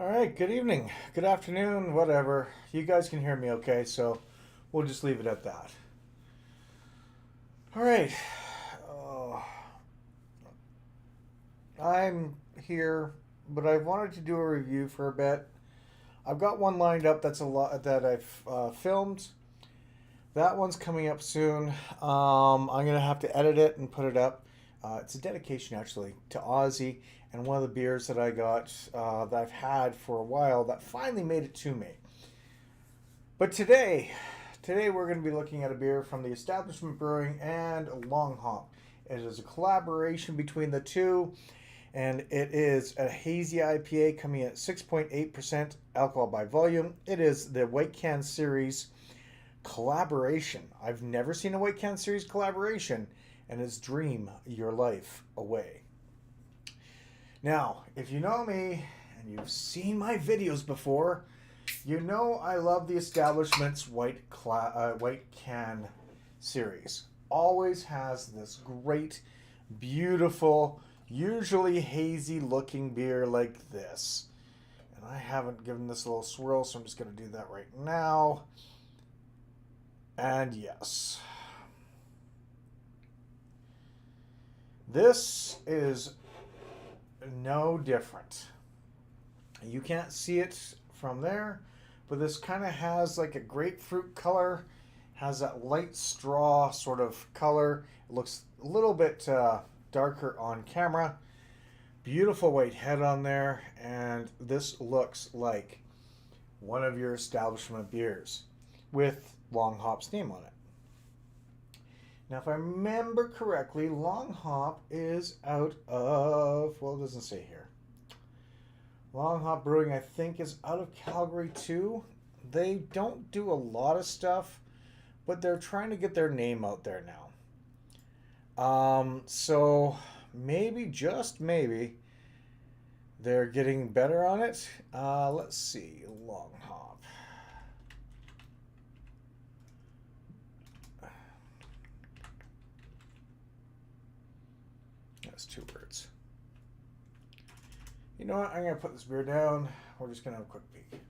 All right, good evening, good afternoon, whatever. You guys can hear me okay, so we'll just leave it at that. All right. Oh, I'm here, but I wanted to do a review for a bit. I've got one lined up that's a lot that I've filmed. That one's coming up soon. I'm gonna have to edit it and put it up. It's a dedication actually to Aussie and one of the beers that I got that I've had for a while that finally made it to me. But today we're going to be looking at a beer from the Establishment Brewing and Long Hop. It is a collaboration between the two, and it is a hazy IPA coming at 6.8% alcohol by volume. It is the White Can Series collaboration. I've never seen a White Can Series collaboration, and it's Dream Your Life Away. Now, if you know me and you've seen my videos before, you know I love the Establishment's White Can series. Always has this great, beautiful, usually hazy looking beer like this. And I haven't given this a little swirl, so I'm just going to do that right now. And yes, this is no different. You can't see it from there, but this kind of has like a grapefruit color, has that light straw sort of color. It looks a little bit darker on camera. Beautiful white head on there, and this looks like one of your Establishment beers with Long Hop's name on it. Now, if I remember correctly, Long Hop is out of, well, it doesn't say here. Long Hop Brewing, I think, is out of Calgary too. They don't do a lot of stuff, but they're trying to get their name out there now. So maybe, just maybe, they're getting better on it. Let's see, Long Hop. That's two words. You know what? I'm going to put this beer down. We're just going to have a quick peek.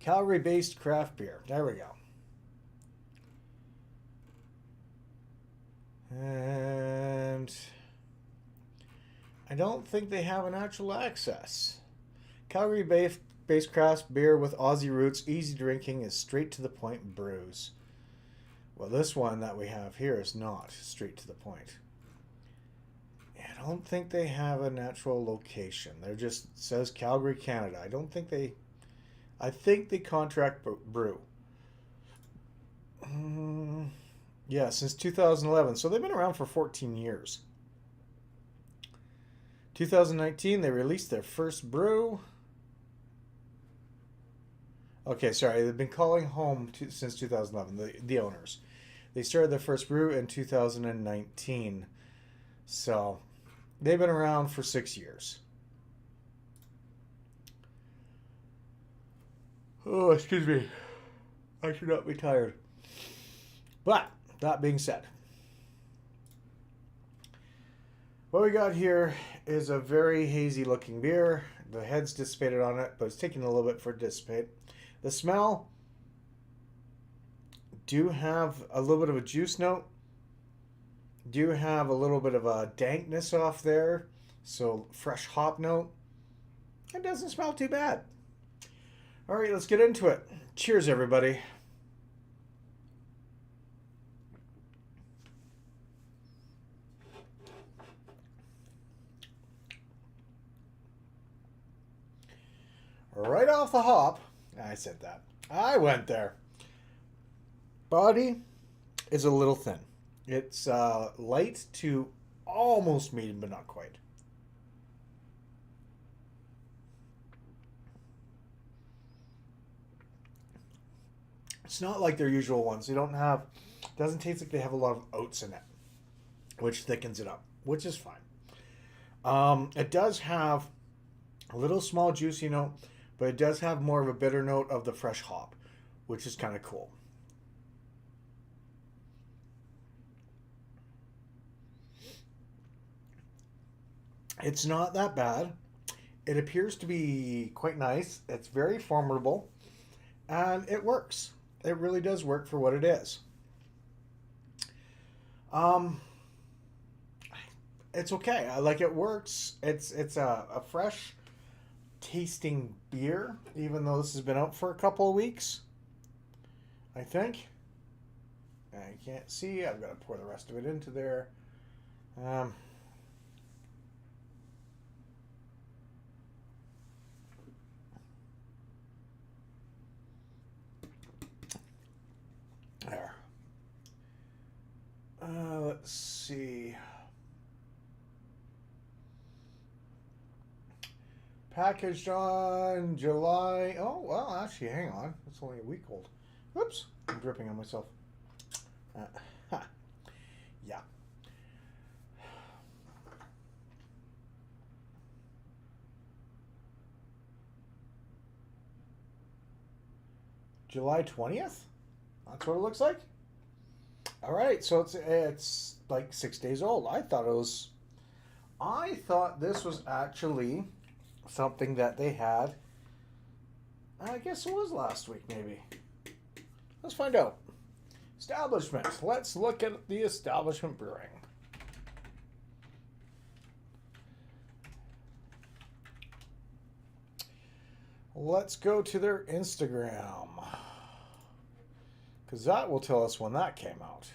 Calgary-based craft beer. There we go. And I don't think they have an actual access. Calgary-based craft beer with Aussie roots, easy drinking, is straight to the point brews. Well, this one that we have here is not straight to the point. I don't think they have a natural location. They're just says Calgary, Canada. I think they contract brew. Yeah, since 2011. So they've been around for 14 years. 2019, they released their first brew. Okay, sorry, they've been calling home since 2011, the owners. They started their first brew in 2019. So they've been around for 6 years. Oh, excuse me. I should not be tired. But that being said, what we got here is a very hazy looking beer. The head's dissipated on it, but it's taking a little bit for it to dissipate. The smell do have a little bit of a juice note. Do have a little bit of a dankness off there. So fresh hop note. It doesn't smell too bad. All right, let's get into it. Cheers, everybody. Right off the hop, I said that. I went there. Body is a little thin. It's light to almost medium, but not quite. It's not like their usual ones. They don't have, doesn't taste like they have a lot of oats in it, which thickens it up, which is fine. It does have a little small juicy note, but it does have more of a bitter note of the fresh hop, which is kind of cool. It's not that bad. It appears to be quite nice. It's very formidable, and it works. It really does work for what it is. Um, it's okay. I like it works. It's a fresh tasting beer, even though this has been out for a couple of weeks. I think. I can't see. I've got to pour the rest of it into there. Um, there. Let's see. Packaged on July. Oh, well, actually, hang on. It's only a week old. Whoops. I'm dripping on myself. Uh, yeah. July 20th? That's what it looks like? All right, so it's like 6 days old. I thought this was actually something that they had. I guess it was last week, maybe. Let's find out. Establishment. Let's look at the Establishment Brewing. Let's go to their Instagram, because that will tell us when that came out.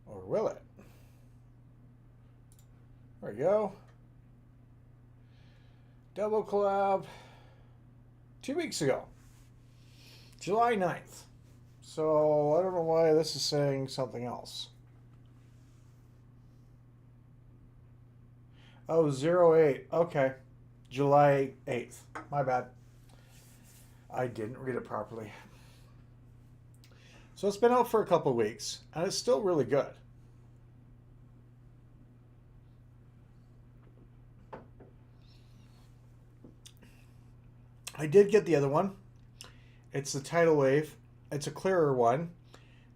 Or will it? There we go. Double collab 2 weeks ago, July 9th. So I don't know why this is saying something else. Oh, 08. Okay. July 8th. My bad. I didn't read it properly. So it's been out for a couple of weeks, and it's still really good. I did get the other one. It's the Tidal Wave. It's a clearer one.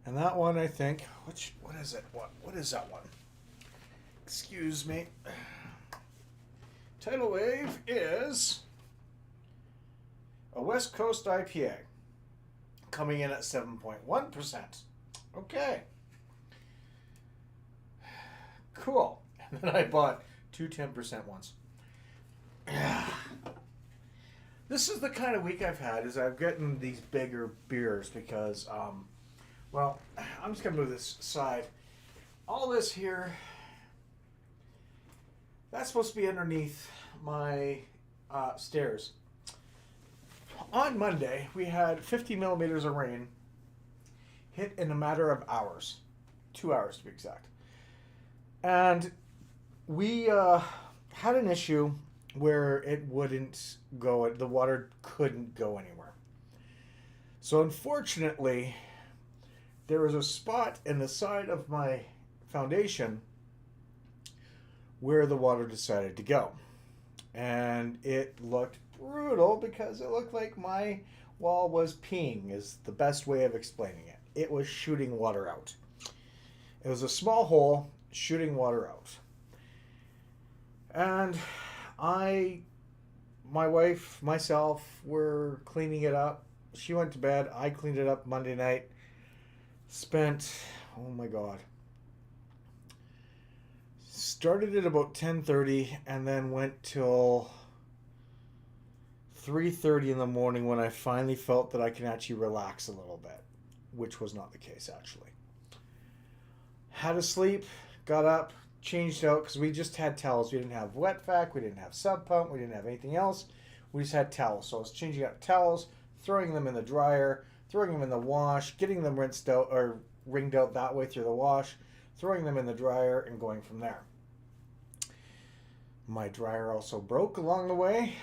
And that one, I think, what is it? What is that one? Excuse me. Tidal Wave is a West Coast IPA, coming in at 7.1%. Okay. Cool. And then I bought two 10% ones. This is the kind of week I've had, is I've gotten these bigger beers because, well, I'm just going to move this aside. All this here, that's supposed to be underneath my stairs. On Monday, we had 50 millimeters of rain hit in a matter of hours. 2 hours to be exact. And we had an issue where it wouldn't go, the water couldn't go anywhere. So unfortunately, there was a spot in the side of my foundation where the water decided to go. And it looked brutal because it looked like my wall was peeing, is the best way of explaining it. It was shooting water out. It was a small hole shooting water out. And my wife, myself, were cleaning it up. She went to bed. I cleaned it up Monday night. Spent, oh my God. Started at about 10:30 and then went till 3:30 in the morning when I finally felt that I can actually relax a little bit, which was not the case actually. Had to sleep, got up, changed out because we just had towels. We didn't have wet vac, we didn't have sub pump, we didn't have anything else. We just had towels. So I was changing out towels, throwing them in the dryer, throwing them in the wash, getting them rinsed out or wringed out that way through the wash, throwing them in the dryer, and going from there. My dryer also broke along the way,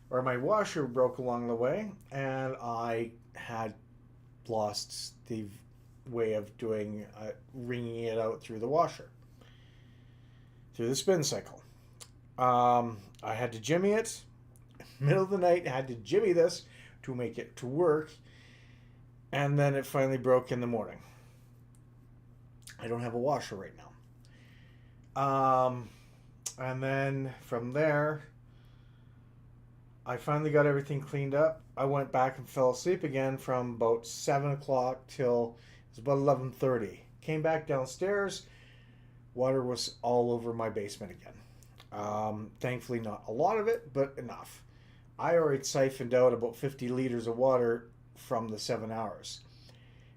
or my washer broke along the way, and I had lost the way of doing wringing it out through the washer, through the spin cycle. I had to jimmy it. Middle of the night, I had to jimmy this to make it to work. And then it finally broke in the morning. I don't have a washer right now. And then from there, I finally got everything cleaned up. I went back and fell asleep again from about 7 o'clock till it was about 11:30. Came back downstairs. Water was all over my basement again. Thankfully, not a lot of it, but enough. I already siphoned out about 50 liters of water from the 7 hours,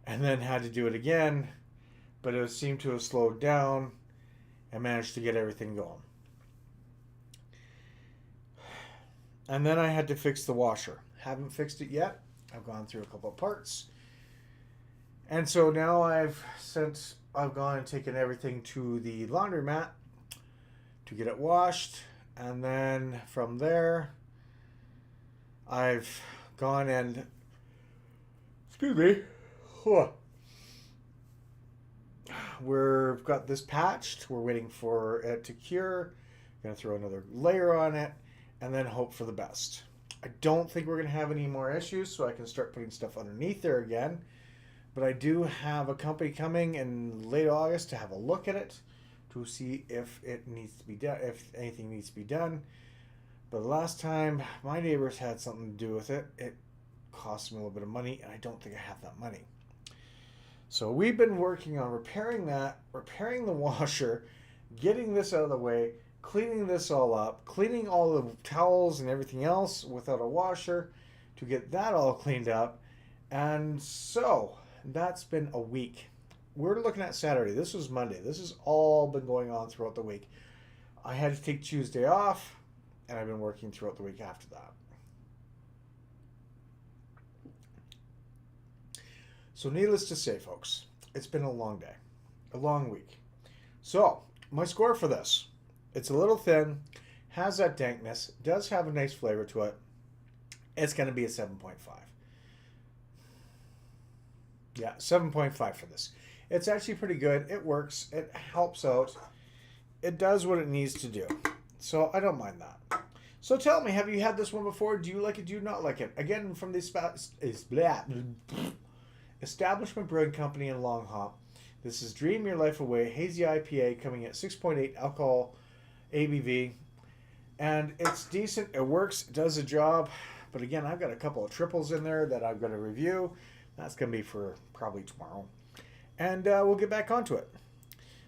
and then had to do it again, but it seemed to have slowed down and managed to get everything going. And then I had to fix the washer. Haven't fixed it yet. I've gone through a couple of parts. And so now I've gone and taken everything to the laundromat to get it washed. And then from there, I've gone and, excuse me, we've got this patched. We're waiting for it to cure. Going to throw another layer on it and then hope for the best. I don't think we're going to have any more issues, so I can start putting stuff underneath there again. But I do have a company coming in late August to have a look at it to see if it needs to be done, if anything needs to be done. But the last time my neighbors had something to do with it, it cost me a little bit of money, and I don't think I have that money. So we've been working on repairing that, repairing the washer, getting this out of the way, cleaning this all up, cleaning all the towels and everything else without a washer to get that all cleaned up. And so that's been a week. We're looking at Saturday. This was Monday. This has all been going on throughout the week. I had to take Tuesday off, and I've been working throughout the week after that. So needless to say, folks, it's been a long day, a long week. So my score for this, it's a little thin, has that dankness, does have a nice flavor to it. It's going to be a 7.5. Yeah, 7.5 for this. It's actually pretty good. It works. It helps out. It does what it needs to do. So I don't mind that. So tell me, have you had this one before? Do you like it? Do you not like it? Again, from the Establishment Brewing Company in Long Hop. This is Dream Your Life Away Hazy IPA coming at 6.8 alcohol ABV. And it's decent. It works. It does the job. But again, I've got a couple of triples in there that I've got to review. That's going to be for probably tomorrow. And we'll get back onto it.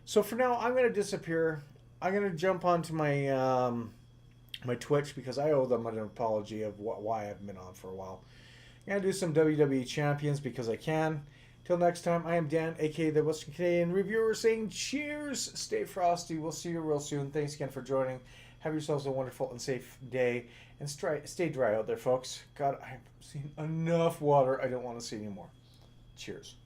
So for now, I'm going to disappear. I'm going to jump onto my my Twitch because I owe them an apology of why I haven't been on for a while. I'm going to do some WWE Champions because I can. Till next time, I am Dan, a.k.a. the Western Canadian Reviewer, saying cheers. Stay frosty. We'll see you real soon. Thanks again for joining. Have yourselves a wonderful and safe day. And stay dry out there, folks. God, I've seen enough water. I don't want to see any more. Cheers.